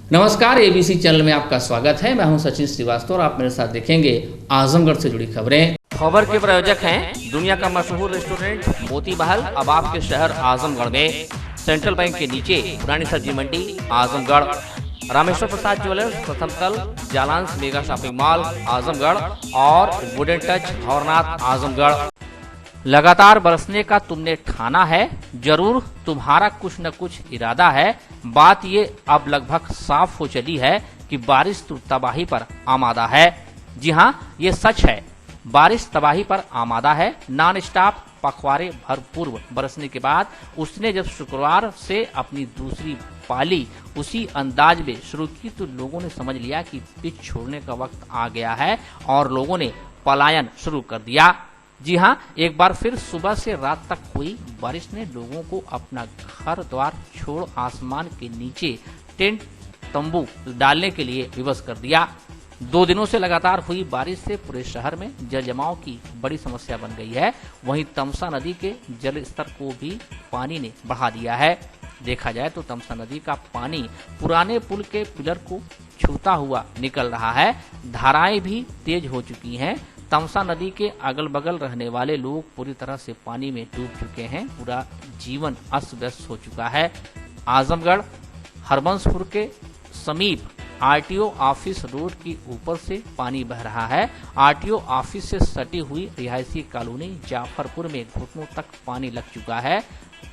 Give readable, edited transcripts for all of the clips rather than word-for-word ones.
नमस्कार, ABC channel में आपका स्वागत है। मैं हूं सचिन श्रीवास्तव और आप मेरे साथ देखेंगे आजमगढ़ से जुड़ी खबरें। खबर के प्रायोजक हैं दुनिया का मशहूर रेस्टोरेंट मोती महल, अब आपके शहर आजमगढ़ में। सेंट्रल बैंक के नीचे पुरानी सब्जी मंडी आजमगढ़। रामेश्वर प्रसाद ज्वेलर्स, प्रथम तल, Jalans mega shopping mall Azamgarh और वुडन टच भंवरनाथ आजमगढ़। लगातार बरसने का तुमने ठाना है, जरूर तुम्हारा कुछ न कुछ इरादा है। बात ये अब लगभग साफ हो चली है कि बारिश तबाही पर आमादा है। जी हाँ, ये सच है, बारिश तबाही पर आमादा है। नॉन स्टॉप पखवाड़े भरपूर बरसने के बाद उसने जब शुक्रवार से अपनी दूसरी पाली उसी अंदाज में शुरू की तो लोगों ने समझ लिया कि पिच छोड़ने का वक्त आ गया है और लोगों ने पलायन शुरू कर दिया। जी हाँ, एक बार फिर सुबह से रात तक हुई बारिश ने लोगों को अपना घर द्वार छोड़ आसमान के नीचे टेंट तंबू डालने के लिए विवश कर दिया। 2 दिनों से लगातार हुई बारिश से पूरे शहर में जल जमाव की बड़ी समस्या बन गई है। वहीं तमसा नदी के जल स्तर को भी पानी ने बढ़ा दिया है। देखा जाए तो तमसा नदी का पानी पुराने पुल के पिलर को छूता हुआ निकल रहा है। धाराएं भी तेज हो चुकी हैं। तमसा नदी के अगल बगल रहने वाले लोग पूरी तरह से पानी में डूब चुके हैं। पूरा जीवन अस्त व्यस्त हो चुका है। आजमगढ़ हरबंसपुर के समीप आरटीओ ऑफिस रोड की ऊपर से पानी बह रहा है। आरटीओ ऑफिस से सटी हुई रिहायशी कॉलोनी जाफरपुर में घुटनों तक पानी लग चुका है।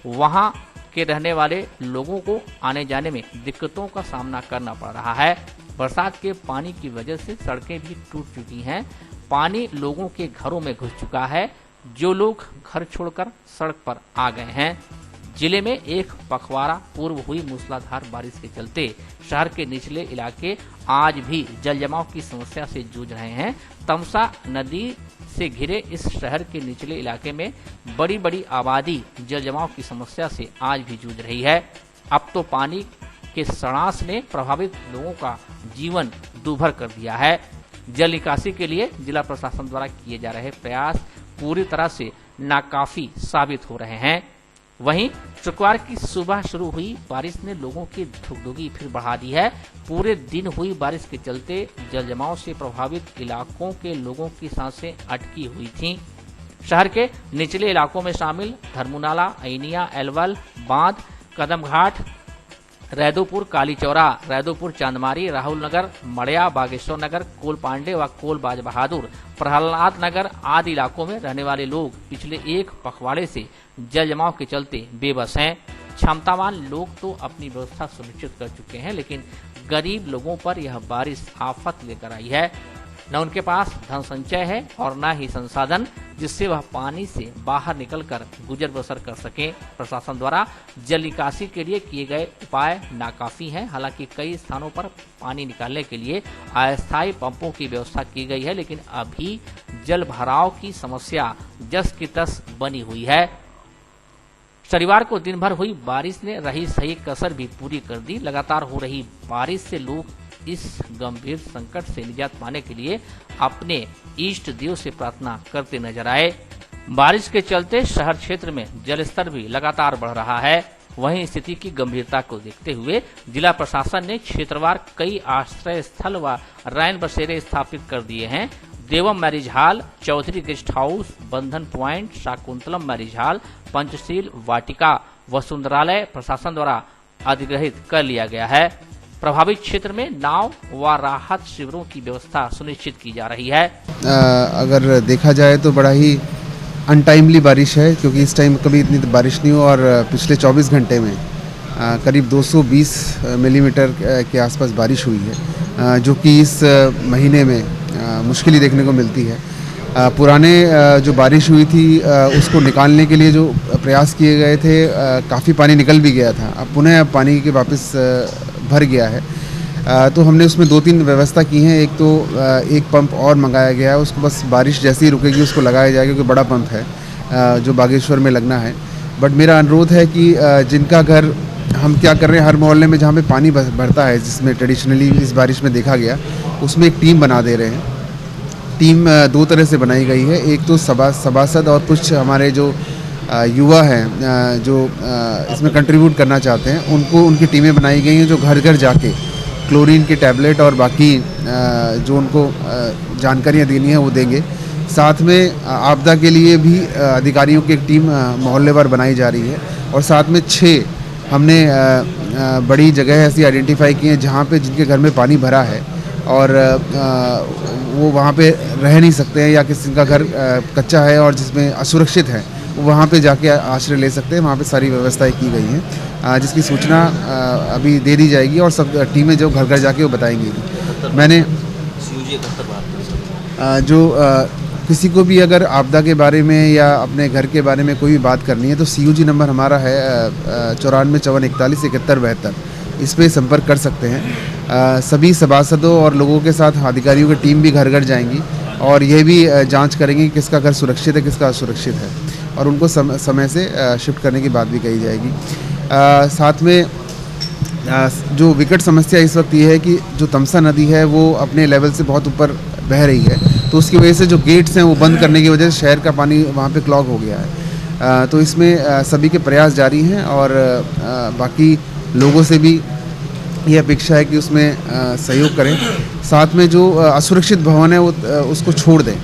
वहां के रहने वाले लोगों को आने जाने में दिक्कतों का सामना करना पड़ रहा है। बरसात के पानी की वजह से सड़कें भी टूट चुकी हैं। पानी लोगों के घरों में घुस चुका है। जो लोग घर छोड़कर सड़क पर आ गए हैं। जिले में एक पखवाड़ा पूर्व हुई मूसलाधार बारिश के चलते शहर के निचले इलाके आज भी जल जमाव की समस्या से जूझ रहे हैं। तमसा नदी से घिरे इस शहर के निचले इलाके में बड़ी बड़ी आबादी जल जमाव की समस्या से आज भी जूझ रही है। अब तो पानी के सड़ांस ने प्रभावित लोगों का जीवन दूभर कर दिया है। जल निकासी के लिए जिला प्रशासन द्वारा किए जा रहे प्रयास पूरी तरह से नाकाफी साबित हो रहे हैं। वहीं शुक्रवार की सुबह शुरू हुई बारिश ने लोगों की धुकधुकी फिर बढ़ा दी है। पूरे दिन हुई बारिश के चलते जल जमाव से प्रभावित इलाकों के लोगों की सांसें अटकी हुई थीं। शहर के निचले इलाकों में शामिल धर्मनाला, ऐनिया, एलवल, बांध, कदमघाट, रैदोपुर, कालीचौरा, रैदोपुर, चांदमारी, राहुल नगर, मड़िया, बागेश्वर नगर, कोल पांडे व कोल बाज बहादुर, प्रहलाद नगर आदि इलाकों में रहने वाले लोग पिछले एक पखवाड़े से जल जमाव के चलते बेबस हैं। क्षमतावान लोग तो अपनी व्यवस्था सुनिश्चित कर चुके हैं, लेकिन गरीब लोगों पर यह बारिश आफत लेकर आई है। न उनके पास धन संचय है और न ही संसाधन जिससे वह पानी से बाहर निकलकर गुजर बसर कर सकें। प्रशासन द्वारा जल निकासी के लिए किए गए उपाय नाकाफी हैं। हालांकि कई स्थानों पर पानी निकालने के लिए अस्थायी पंपों की व्यवस्था की गई है, लेकिन अभी जल भराव की समस्या जस की तस बनी हुई है। शनिवार को दिन भर हुई बारिश ने रही सही कसर भी पूरी कर दी। लगातार हो रही बारिश से लोग इस गंभीर संकट से निजात पाने के लिए अपने इष्ट देव से प्रार्थना करते नजर आए। बारिश के चलते शहर क्षेत्र में जलस्तर भी लगातार बढ़ रहा है। वहीं स्थिति की गंभीरता को देखते हुए जिला प्रशासन ने क्षेत्रवार कई आश्रय स्थल व रैन बसेरे स्थापित कर दिए हैं। Devam marriage hall, Chaudhary guest house, Bandhan point, Shakuntalam marriage hall, Panchsheel Vatika, Vasundharalaya प्रशासन द्वारा अधिग्रहित कर लिया गया है। प्रभावित क्षेत्र में नाव व राहत शिविरों की व्यवस्था सुनिश्चित की जा रही है। अगर देखा जाए तो बड़ा ही अनटाइमली बारिश है, क्योंकि इस टाइम कभी इतनी बारिश नहीं हो और पिछले 24 घंटे में करीब 220 मिलीमीटर के आसपास बारिश हुई है, जो कि इस महीने में मुश्किल ही देखने को मिलती है। पुराने जो बारिश हुई थी उसको निकालने के लिए जो प्रयास किए गए थे, काफ़ी पानी निकल भी गया था। अब पुनः पानी के वापस भर गया है। तो हमने उसमें 2-3 व्यवस्था की हैं। एक तो एक पंप और मंगाया गया है, उसको बस बारिश जैसे ही रुकेगी उसको लगाया जाएगा, क्योंकि बड़ा पंप है जो बागेश्वर में लगना है। बट मेरा अनुरोध है कि जिनका घर, हम क्या कर रहे हैं, हर मोहल्ले में जहाँ पे पानी भरता है, जिसमें ट्रेडिशनली इस बारिश में देखा गया, उसमें एक टीम बना दे रहे हैं। टीम 2 तरह से बनाई गई है। एक तो सभासद और कुछ हमारे जो युवा हैं जो इसमें कंट्रीब्यूट करना चाहते हैं, उनको उनकी टीमें बनाई गई हैं जो घर घर जाके क्लोरीन की टैबलेट और बाकी जो उनको जानकारियाँ देनी है वो देंगे। साथ में आपदा के लिए भी अधिकारियों की एक टीम मोहल्लेवार बनाई जा रही है और साथ में 6 हमने बड़ी जगह ऐसी आइडेंटिफाई की हैं जहाँ पे जिनके घर में पानी भरा है और वो वहाँ पे रह नहीं सकते हैं या किसी का घर कच्चा है और जिसमें असुरक्षित है वो वहाँ पे जाके आश्रय ले सकते हैं। वहाँ पे सारी व्यवस्थाएं की गई हैं जिसकी सूचना अभी दे दी जाएगी और सब टीमें जो घर घर जाके वो बताएंगी। मैंने जो किसी को भी अगर आपदा के बारे में या अपने घर के बारे में कोई भी बात करनी है तो CUG नंबर हमारा है 9454417172, इस पर संपर्क कर सकते हैं। सभी सभासदों और लोगों के साथ अधिकारियों की टीम भी घर घर जाएंगी और ये भी जांच करेंगे कि किसका घर सुरक्षित है किसका असुरक्षित है और उनको समय से शिफ्ट करने की बात भी कही जाएगी। साथ में जो विकट समस्या इस वक्त ये है कि जो तमसा नदी है वो अपने लेवल से बहुत ऊपर बह रही है, तो उसकी वजह से जो गेट्स हैं वो बंद करने की वजह से शहर का पानी वहाँ पे क्लॉग हो गया है। तो इसमें सभी के प्रयास जारी हैं और बाकी लोगों से भी ये अपेक्षा है कि उसमें सहयोग करें। साथ में जो असुरक्षित भवन है वो उसको छोड़ दें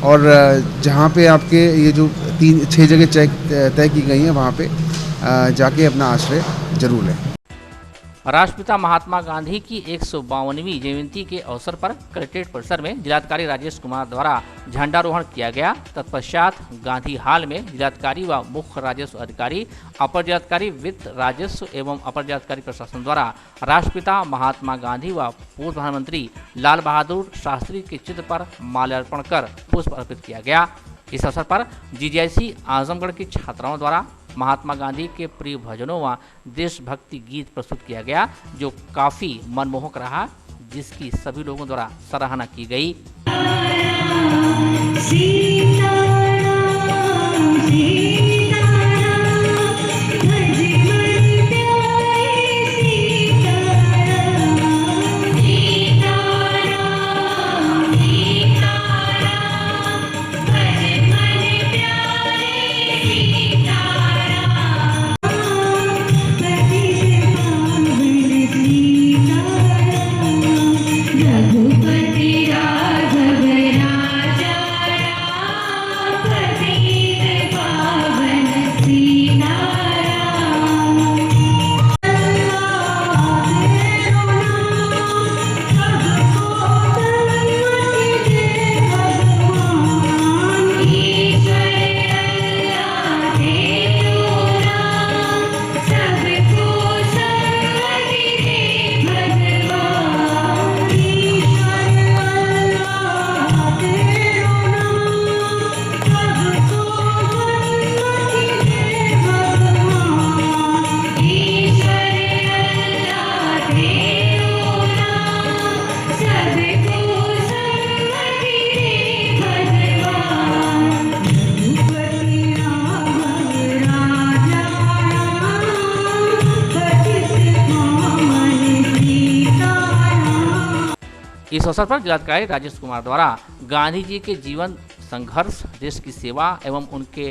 और जहाँ पे आपके ये जो 3-6 जगह तय की गई हैं वहाँ पे जाके अपना आश्रय जरूर लें। राष्ट्रपिता महात्मा गांधी की 152वीं जयंती के अवसर पर कलेक्ट्रेट परिसर में जिलाधिकारी राजेश कुमार द्वारा झंडारोहण किया गया। तत्पश्चात गांधी हाल में जिलाधिकारी व मुख्य राजस्व अधिकारी, अपर जिलाधिकारी वित्त राजस्व एवं अपर जिलाधिकारी प्रशासन द्वारा राष्ट्रपिता महात्मा गांधी व पूर्व प्रधानमंत्री लाल बहादुर शास्त्री के चित्र पर माल्यार्पण कर पुष्प अर्पित किया गया। इस अवसर पर GGIC आजमगढ़ की छात्राओं द्वारा महात्मा गांधी के प्रिय भजनों व देशभक्ति गीत प्रस्तुत किया गया, जो काफी मनमोहक रहा, जिसकी सभी लोगों द्वारा सराहना की गई। इस अवसर पर जिलाधिकारी राजेश कुमार द्वारा गांधी जी के जीवन, संघर्ष, देश की सेवा एवं उनके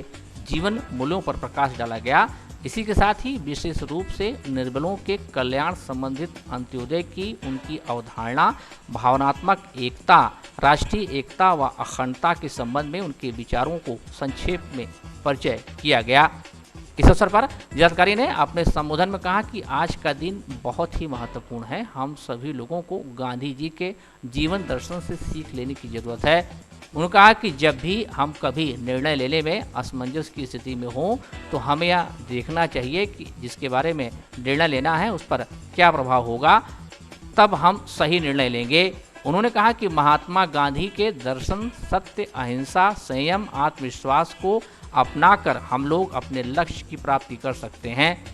जीवन मूल्यों पर प्रकाश डाला गया। इसी के साथ ही विशेष रूप से निर्बलों के कल्याण संबंधित अंत्योदय की उनकी अवधारणा, भावनात्मक एकता, राष्ट्रीय एकता व अखंडता के संबंध में उनके विचारों को संक्षेप में परिचय किया गया। इस अवसर पर जिलाधिकारी ने अपने संबोधन में कहा कि आज का दिन बहुत ही महत्वपूर्ण है। हम सभी लोगों को गांधी जी के जीवन दर्शन से सीख लेने की जरूरत है। उन्होंने कहा कि जब भी हम कभी निर्णय लेने में असमंजस की स्थिति में हों तो हमें यह देखना चाहिए कि जिसके बारे में निर्णय लेना है उस पर क्या प्रभाव होगा, तब हम सही निर्णय लेंगे। उन्होंने कहा कि महात्मा गांधी के दर्शन, सत्य, अहिंसा, संयम, आत्मविश्वास को अपनाकर हम लोग अपने लक्ष्य की प्राप्ति कर सकते हैं।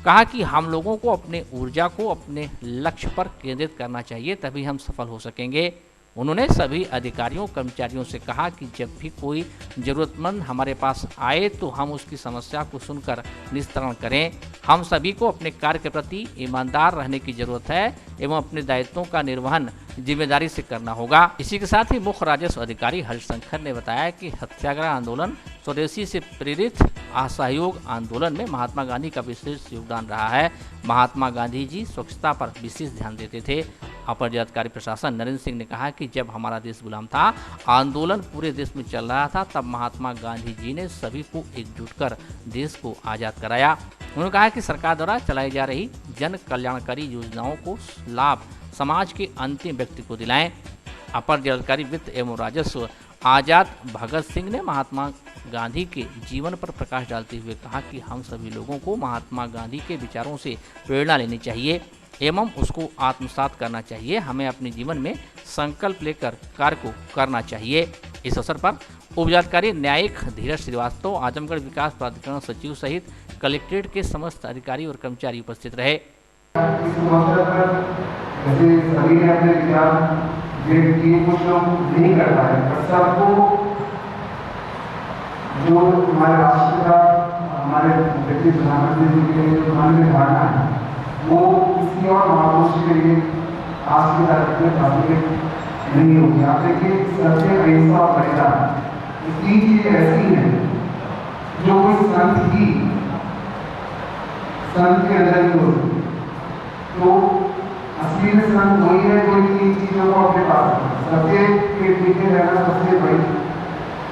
कहा कि हम लोगों को अपने ऊर्जा को अपने लक्ष्य पर केंद्रित करना चाहिए, तभी हम सफल हो सकेंगे। उन्होंने सभी अधिकारियों, कर्मचारियों से कहा कि जब भी कोई ज़रूरतमंद हमारे पास आए तो हम उसकी समस्या को सुनकर निस्तारण करें। हम सभी को अपने कार्य के प्रति ईमानदार रहने की ज़रूरत है। एवं अपने दायित्वों का निर्वहन जिम्मेदारी से करना होगा। इसी के साथ ही मुख्य राजस्व अधिकारी हरिशंकर ने बताया कि सत्याग्रह आंदोलन, स्वदेशी से प्रेरित असहयोग आंदोलन में महात्मा गांधी का विशेष योगदान रहा है। महात्मा गांधी जी स्वच्छता पर विशेष ध्यान देते थे। अपर जिलाधिकारी प्रशासन नरेंद्र सिंह ने कहा कि जब हमारा देश गुलाम था, आंदोलन पूरे देश में चल रहा था, तब महात्मा गांधी जी ने सभी को एकजुट कर देश को आज़ाद कराया। उन्होंने कहा कि सरकार द्वारा चलाई जा रही जन कल्याणकारी योजनाओं को लाभ समाज के अंतिम व्यक्ति को दिलाएं। अपर जिलाधिकारी वित्त एवं राजस्व आजाद भगत सिंह ने महात्मा गांधी के जीवन पर प्रकाश डालते हुए कहा कि हम सभी लोगों को महात्मा गांधी के विचारों से प्रेरणा लेनी चाहिए एवं उसको आत्मसात करना चाहिए। हमें अपने जीवन में संकल्प लेकर कार्य को करना चाहिए। इस अवसर पर उपजिलाधिकारी न्यायिक धीरज श्रीवास्तव, आजमगढ़ विकास प्राधिकरण सचिव सहित कलेक्ट्रेट के समस्त अधिकारी और कर्मचारी उपस्थित रहे। कुछ लोग नहीं कर पाए, पर सबको जो हमारे राष्ट्र का, हमारे ब्रिटिश प्रधानमंत्री जी के लिए मन में धारणा है, वो किसी और महापुरुष के लिए आज की तारीख में प्रासंगिक नहीं होगी। आप देखिए, सत्य, अहिंसा और बलिदान, ये तीन चीजें ऐसी हैं जो कोई संत के अंदर ही होती। तो असली में संत वही है जो इन चीजों को अपने पास सत्य के पीछे रहना सबसे बड़ी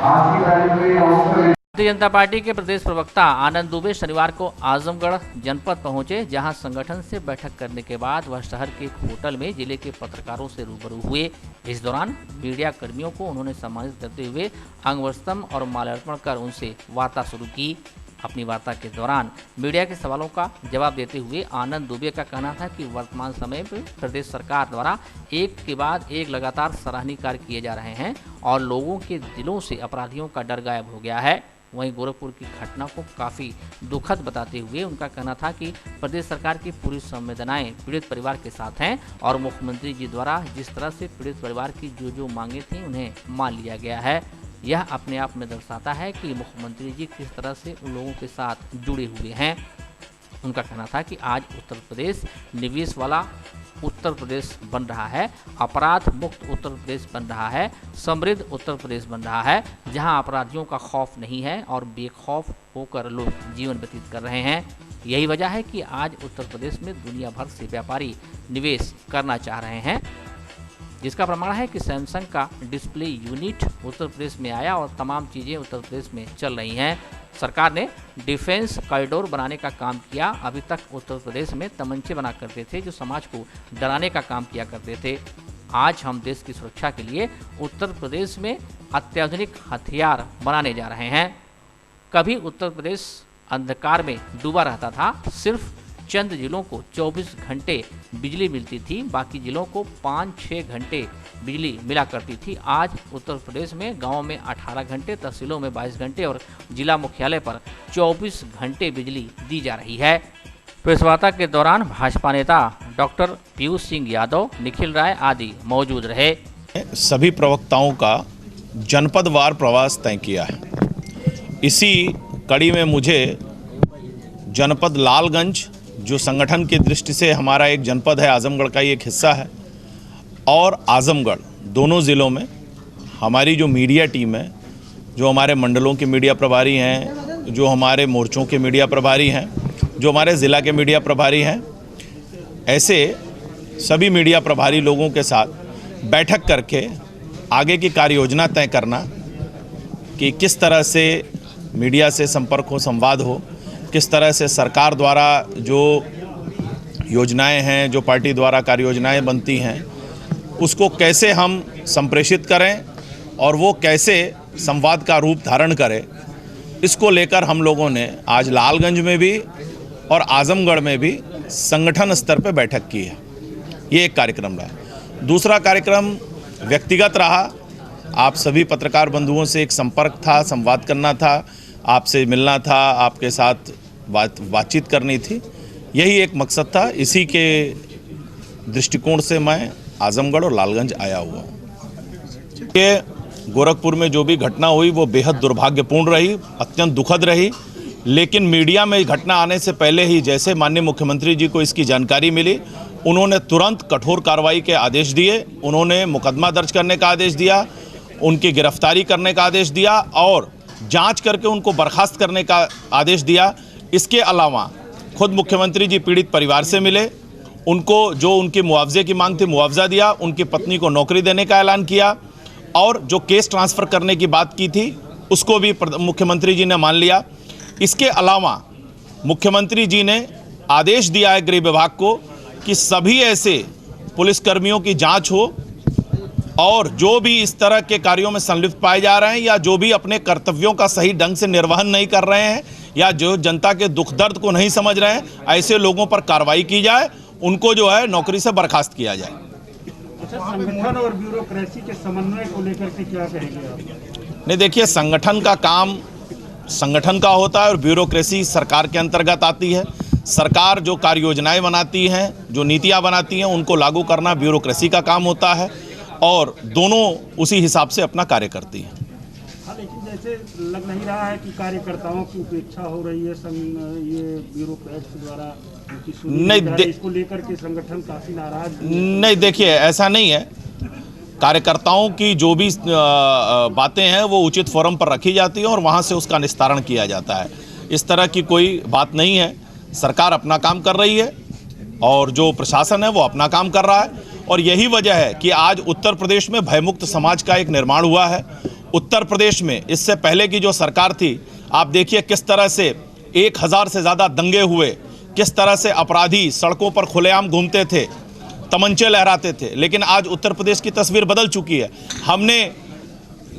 आज की तारीख में अवसर है। भारतीय जनता पार्टी के प्रदेश प्रवक्ता आनंद दुबे शनिवार को आजमगढ़ जनपद पहुंचे, जहां संगठन से बैठक करने के बाद वह शहर के एक होटल में जिले के पत्रकारों से रूबरू हुए। इस दौरान मीडिया कर्मियों को उन्होंने सम्मानित करते हुए अंगवस्त्रम और माल्यार्पण कर उनसे वार्ता शुरू की। अपनी वार्ता के दौरान मीडिया के सवालों का जवाब देते हुए आनंद दुबे का कहना था कि वर्तमान समय में प्रदेश सरकार द्वारा एक के बाद एक लगातार सराहनीय कार्य किए जा रहे हैं और लोगों के दिलों से अपराधियों का डर गायब हो गया है। वहीं गोरखपुर की घटना को काफ़ी दुखद बताते हुए उनका कहना था कि प्रदेश सरकार की पूरी संवेदनाएं पीड़ित परिवार के साथ हैं और मुख्यमंत्री जी द्वारा जिस तरह से पीड़ित परिवार की जो मांगे थी उन्हें मान लिया गया है। यह अपने आप में दर्शाता है कि मुख्यमंत्री जी किस तरह से उन लोगों के साथ जुड़े हुए हैं। उनका कहना था कि आज उत्तर प्रदेश निवेश वाला उत्तर प्रदेश बन रहा है, अपराध मुक्त उत्तर प्रदेश बन रहा है, समृद्ध उत्तर प्रदेश बन रहा है, जहां अपराधियों का खौफ नहीं है और बेखौफ होकर लोग जीवन व्यतीत कर रहे हैं। यही वजह है कि आज उत्तर प्रदेश में दुनिया भर से व्यापारी निवेश करना चाह रहे हैं, जिसका प्रमाण है कि सैमसंग का डिस्प्ले यूनिट उत्तर प्रदेश में आया और तमाम चीज़ें उत्तर प्रदेश में चल रही हैं। सरकार ने डिफेंस कॉरिडोर बनाने का काम किया। अभी तक उत्तर प्रदेश में तमंचे बना करते थे जो समाज को डराने का काम किया करते थे। आज हम देश की सुरक्षा के लिए उत्तर प्रदेश में अत्याधुनिक हथियार बनाने जा रहे हैं। कभी उत्तर प्रदेश अंधकार में डूबा रहता था, सिर्फ चंद जिलों को 24 घंटे बिजली मिलती थी, बाकी जिलों को 5-6 घंटे बिजली मिला करती थी। आज उत्तर प्रदेश में गांवों में 18 घंटे, तहसीलों में 22 घंटे और जिला मुख्यालय पर 24 घंटे बिजली दी जा रही है। प्रेस वार्ता के दौरान भाजपा नेता डॉक्टर पीयूष सिंह यादव, निखिल राय आदि मौजूद रहे। सभी प्रवक्ताओं का जनपदवार प्रवास तय किया है। इसी कड़ी में मुझे जनपद लालगंज, जो संगठन की दृष्टि से हमारा एक जनपद है, आजमगढ़ का ही एक हिस्सा है, और आजमगढ़, दोनों ज़िलों में हमारी जो मीडिया टीम है, जो हमारे मंडलों के मीडिया प्रभारी हैं, जो हमारे मोर्चों के मीडिया प्रभारी हैं, जो हमारे ज़िला के मीडिया प्रभारी हैं, ऐसे सभी मीडिया प्रभारी लोगों के साथ बैठक करके आगे की कार्य योजना तय करना कि किस तरह से मीडिया से संपर्क हो, संवाद हो, किस तरह से सरकार द्वारा जो योजनाएं हैं, जो पार्टी द्वारा कार्य योजनाएं बनती हैं, उसको कैसे हम संप्रेषित करें और वो कैसे संवाद का रूप धारण करे, इसको लेकर हम लोगों ने आज लालगंज में भी और आजमगढ़ में भी संगठन स्तर पर बैठक की है। ये एक कार्यक्रम रहा। दूसरा कार्यक्रम व्यक्तिगत रहा। आप सभी पत्रकार बंधुओं से एक संपर्क था, संवाद करना था, आपसे मिलना था, आपके साथ बातचीत करनी थी। यही एक मकसद था। इसी के दृष्टिकोण से मैं आजमगढ़ और लालगंज आया हुआ हूँ। ये गोरखपुर में जो भी घटना हुई वो बेहद दुर्भाग्यपूर्ण रही, अत्यंत दुखद रही, लेकिन मीडिया में घटना आने से पहले ही जैसे माननीय मुख्यमंत्री जी को इसकी जानकारी मिली, उन्होंने तुरंत कठोर कार्रवाई के आदेश दिए, उन्होंने मुकदमा दर्ज करने का आदेश दिया, उनकी गिरफ्तारी करने का आदेश दिया और जांच करके उनको बर्खास्त करने का आदेश दिया। इसके अलावा खुद मुख्यमंत्री जी पीड़ित परिवार से मिले, उनको जो उनकी मुआवजे की मांग थी मुआवजा दिया, उनकी पत्नी को नौकरी देने का ऐलान किया और जो केस ट्रांसफ़र करने की बात की थी उसको भी मुख्यमंत्री जी ने मान लिया। इसके अलावा मुख्यमंत्री जी ने आदेश दिया है गृह विभाग को कि सभी ऐसे पुलिसकर्मियों की जांच हो और जो भी इस तरह के कार्यों में संलिप्त पाए जा रहे हैं या जो भी अपने कर्तव्यों का सही ढंग से निर्वहन नहीं कर रहे हैं या जो जनता के दुख दर्द को नहीं समझ रहे हैं, ऐसे लोगों पर कार्रवाई की जाए, उनको जो है नौकरी से बर्खास्त किया जाए। अच्छा, संगठन और ब्यूरोक्रेसी के समन्वय को लेकर के क्या कहेंगे आप? नहीं, देखिए, संगठन का काम संगठन का होता है और ब्यूरोक्रेसी सरकार के अंतर्गत आती है। सरकार जो कार्य योजनाएं बनाती हैं, जो नीतियां बनाती हैं, उनको लागू करना ब्यूरोक्रेसी का काम होता है और दोनों उसी हिसाब से अपना कार्य करती हैं। हाँ, लेकिन जैसे लग नहीं रहा है कि कार्यकर्ताओं की उपेक्षा हो रही है ये ब्यूरोक्रेट्स द्वारा, नहीं, इसको लेकर के संगठन काफी नाराज नहीं, देखिए, ऐसा नहीं है। कार्यकर्ताओं की जो भी बातें हैं वो उचित फोरम पर रखी जाती हैं और वहाँ से उसका निस्तारण किया जाता है। इस तरह की कोई बात नहीं है। सरकार अपना काम कर रही है और जो प्रशासन है वो अपना काम कर रहा है और यही वजह है कि आज उत्तर प्रदेश में भयमुक्त समाज का एक निर्माण हुआ है। उत्तर प्रदेश में इससे पहले की जो सरकार थी, आप देखिए किस तरह से 1000 से ज़्यादा दंगे हुए, किस तरह से अपराधी सड़कों पर खुलेआम घूमते थे, तमंचे लहराते थे। लेकिन आज उत्तर प्रदेश की तस्वीर बदल चुकी है। हमने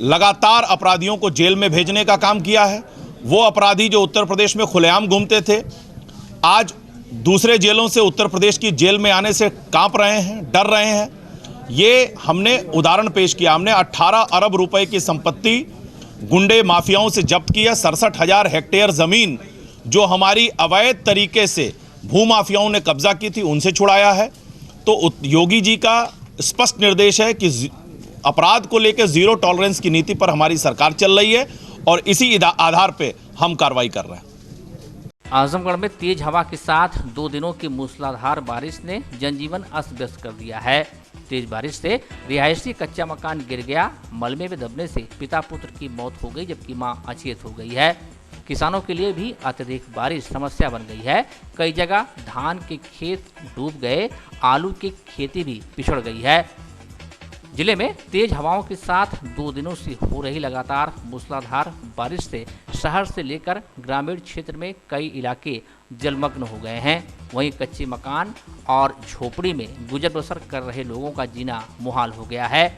लगातार अपराधियों को जेल में भेजने का काम किया है। वो अपराधी जो उत्तर प्रदेश में खुलेआम घूमते थे, आज दूसरे जेलों से उत्तर प्रदेश की जेल में आने से कांप रहे हैं, डर रहे हैं। ये हमने उदाहरण पेश किया। हमने 18 अरब रुपए की संपत्ति गुंडे माफियाओं से जब्त की है। 67,000 हेक्टेयर ज़मीन जो हमारी अवैध तरीके से भूमाफियाओं ने कब्जा की थी, उनसे छुड़ाया है। तो योगी जी का स्पष्ट निर्देश है कि अपराध को लेकर जीरो टॉलरेंस की नीति पर हमारी सरकार चल रही है और इसी आधार पे हम कार्रवाई कर रहे हैं। आजमगढ़ में तेज हवा के साथ 2 दिनों की मूसलाधार बारिश ने जनजीवन अस्त व्यस्त कर दिया है। तेज बारिश से रिहायशी कच्चा मकान गिर गया। मलबे में दबने से पिता पुत्र की मौत हो गई, जबकि मां अचेत हो गई है। किसानों के लिए भी अत्यधिक बारिश समस्या बन गई है। कई जगह धान के खेत डूब गए, आलू की खेती भी पिछड़ गई है। जिले में तेज हवाओं के साथ 2 दिनों से हो रही लगातार मूसलाधार बारिश से शहर से लेकर ग्रामीण क्षेत्र में कई इलाके जलमग्न हो गए हैं। वहीं कच्चे मकान और झोपड़ी में गुजर बसर कर रहे लोगों का जीना मुहाल हो गया है।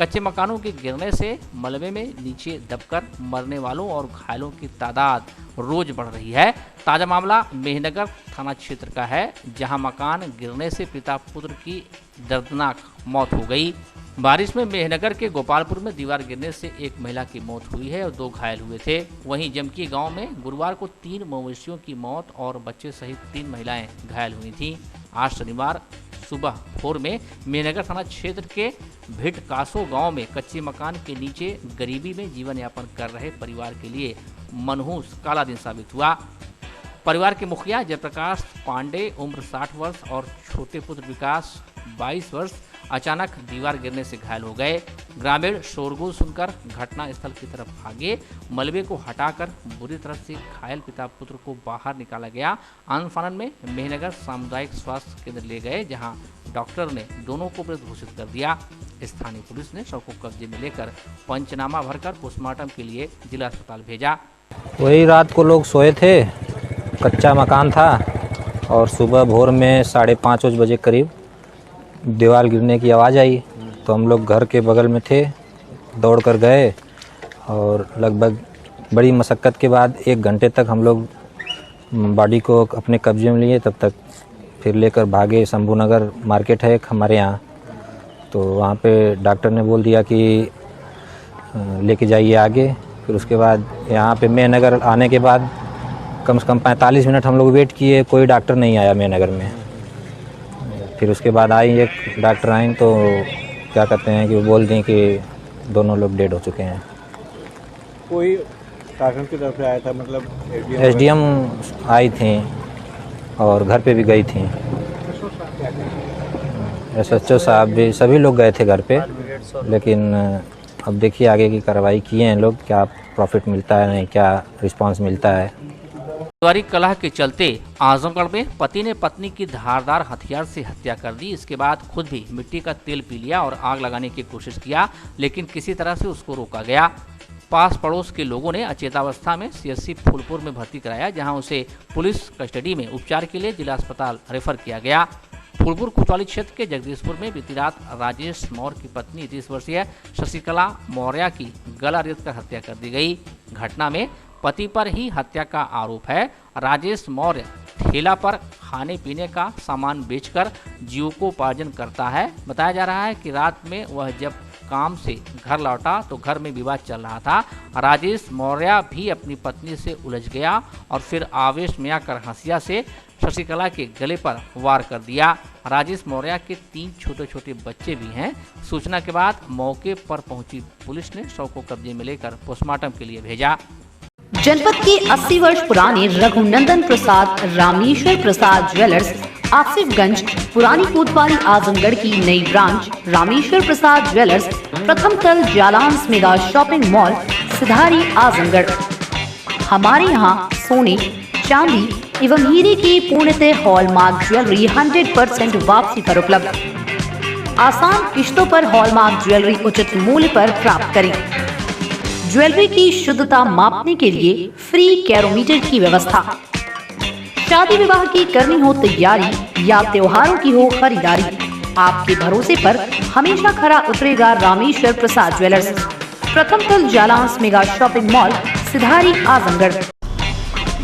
कच्चे मकानों के गिरने से मलबे में नीचे दबकर मरने वालों और घायलों की तादाद रोज बढ़ रही है। ताज़ा मामला मेहनगर थाना क्षेत्र का है, जहां मकान गिरने से पिता पुत्र की दर्दनाक मौत हो गई। बारिश में मेहनगर के गोपालपुर में दीवार गिरने से एक महिला की मौत हुई है और 2 घायल हुए थे। वहीं जमकी गांव में गुरुवार को 3 मवेशियों की मौत और बच्चे सहित 3 महिलाएं घायल हुई थीं। आज शनिवार सुबह भोर में मेहनगर थाना क्षेत्र के भिट कासो गांव में कच्चे मकान के नीचे गरीबी में जीवन यापन कर रहे परिवार के लिए मनहूस काला दिन साबित हुआ। परिवार के मुखिया जयप्रकाश पांडे उम्र 60 वर्ष और छोटे पुत्र विकास 22 वर्ष अचानक दीवार गिरने से घायल हो गए। ग्रामीण शोरगुल सुनकर घटना स्थल की तरफ भागे। मलबे को हटाकर बुरी तरह से घायल पिता पुत्र को बाहर निकाला गया। आनन फानन में मेहनगर सामुदायिक स्वास्थ्य केंद्र ले गए, जहां डॉक्टर ने दोनों को मृत घोषित कर दिया। स्थानीय पुलिस ने शव को कब्जे में लेकर पंचनामा भरकर पोस्टमार्टम के लिए जिला अस्पताल भेजा। वही रात को लोग सोए थे, कच्चा मकान था और सुबह भोर में 5:30 बजे करीब दीवार गिरने की आवाज़ आई। तो हम लोग घर के बगल में थे, दौड़ कर गए और लगभग बड़ी मशक्क़त के बाद 1 घंटे तक हम लोग बॉडी को अपने कब्जे में लिए। तब तक फिर लेकर भागे। शंभूनगर मार्केट है एक हमारे यहाँ, तो वहाँ पे डॉक्टर ने बोल दिया कि लेके जाइए आगे। फिर उसके बाद यहाँ पे मेहनगर आने के बाद कम से कम 45 मिनट हम लोग वेट किए, कोई डॉक्टर नहीं आया मेहनगर में। फिर उसके बाद आई एक डॉक्टर आई तो क्या कहते हैं कि वो बोल दी कि दोनों लोग डेड हो चुके हैं। कोई शासन की तरफ से आया था, मतलब एसडीएम आई थी और घर पे भी गई थी। SHO साहब भी, सभी लोग गए थे घर पे, लेकिन अब देखिए आगे की कार्रवाई किए हैं लोग, क्या प्रॉफिट मिलता है, नहीं क्या रिस्पांस मिलता है। पारिवारिक कलह के चलते आजमगढ़ में पति ने पत्नी की धारदार हथियार से हत्या कर दी। इसके बाद खुद भी मिट्टी का तेल पी लिया और आग लगाने की कोशिश किया, लेकिन किसी तरह से उसको रोका गया। पास पड़ोस के लोगों ने अचेतावस्था में CSC फूलपुर में भर्ती कराया, जहां उसे पुलिस कस्टडी में उपचार के लिए जिला अस्पताल रेफर किया गया। फूलपुर कोतवाली क्षेत्र के जगदीशपुर में बीती रात राजेश मौर्य की पत्नी 30 वर्षीय शशिकला मौर्य की गला रेत कर हत्या कर दी गई। घटना में पति पर ही हत्या का आरोप है। राजेश मौर्य ठेला पर खाने पीने का सामान बेचकर जीविकोपार्जन करता है। बताया जा रहा है कि रात में वह जब काम से घर लौटा तो घर में विवाद चल रहा था। राजेश मौर्य भी अपनी पत्नी से उलझ गया और फिर आवेश में आकर हंसिया से शशिकला के गले पर वार कर दिया। राजेश मौर्य के 3 छोटे छोटे बच्चे भी हैं। सूचना के बाद मौके पर पहुंची पुलिस ने शव को कब्जे में लेकर पोस्टमार्टम के लिए भेजा। जनपद के 80 वर्ष पुराने रघुनंदन प्रसाद रामेश्वर प्रसाद ज्वेलर्स आसिफगंज पुरानी कोतवाली आजमगढ़ की नई ब्रांच रामेश्वर प्रसाद ज्वेलर्स प्रथम तल जालांस मेगा शॉपिंग मॉल सिधारी आजमगढ़। हमारे यहाँ सोने चांदी एवं हीरे की पूर्णतः हॉलमार्क ज्वेलरी 100% वापसी पर उपलब्ध। आसान किश्तों पर हॉलमार्क ज्वेलरी उचित मूल्य पर प्राप्त करें। ज्वेलरी की शुद्धता मापने के लिए फ्री कैरोमीटर की व्यवस्था। शादी विवाह की करनी हो तैयारी या त्योहारों की हो खरीदारी, आपके भरोसे पर हमेशा खरा उतरेगा रामेश्वर प्रसाद ज्वेलर्स, प्रथम तल जालांस मेगा शॉपिंग मॉल सिधारी आजमगढ़।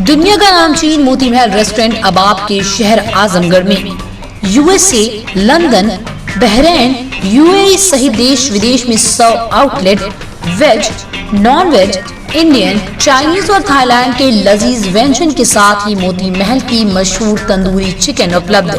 दुनिया का नामचीन मोती महल रेस्टोरेंट अब आपके शहर आजमगढ़ में USA, लंदन, बहरीन, UAE सहित देश विदेश में 100 outlet veg, non veg, Indian, Chinese और थाईलैंड के लजीज व्यंजन के साथ ही मोती महल की मशहूर तंदूरी चिकन उपलब्ध।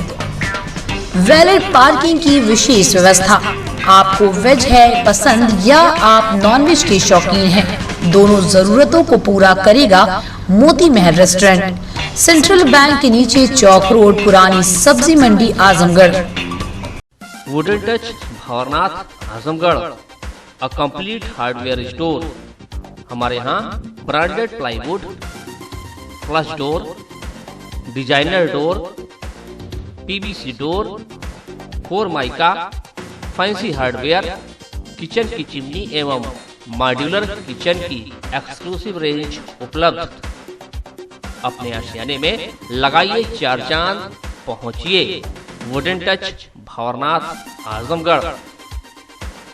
वैलिड पार्किंग की विशेष व्यवस्था। आपको वेज है पसंद या आप नॉन वेज के शौकीन हैं, दोनों जरूरतों को पूरा करेगा Moti Mahal restaurant, central bank के नीचे चौक रोड, पुरानी सब्जी मंडी Azamgarh. Wooden touch Bhanwarnath Azamgarh, a complete hardware store. हमारे यहाँ branded plywood, flush door, designer door, PVC door, Formica, fancy hardware, kitchen की चिमनी एवं मॉड्यूलर किचन की एक्सक्लूसिव रेंज उपलब्ध। अपने आशियाने में लगाइए 4 चांद, पहुंचिए वुडन टच भंवरनाथ आजमगढ़।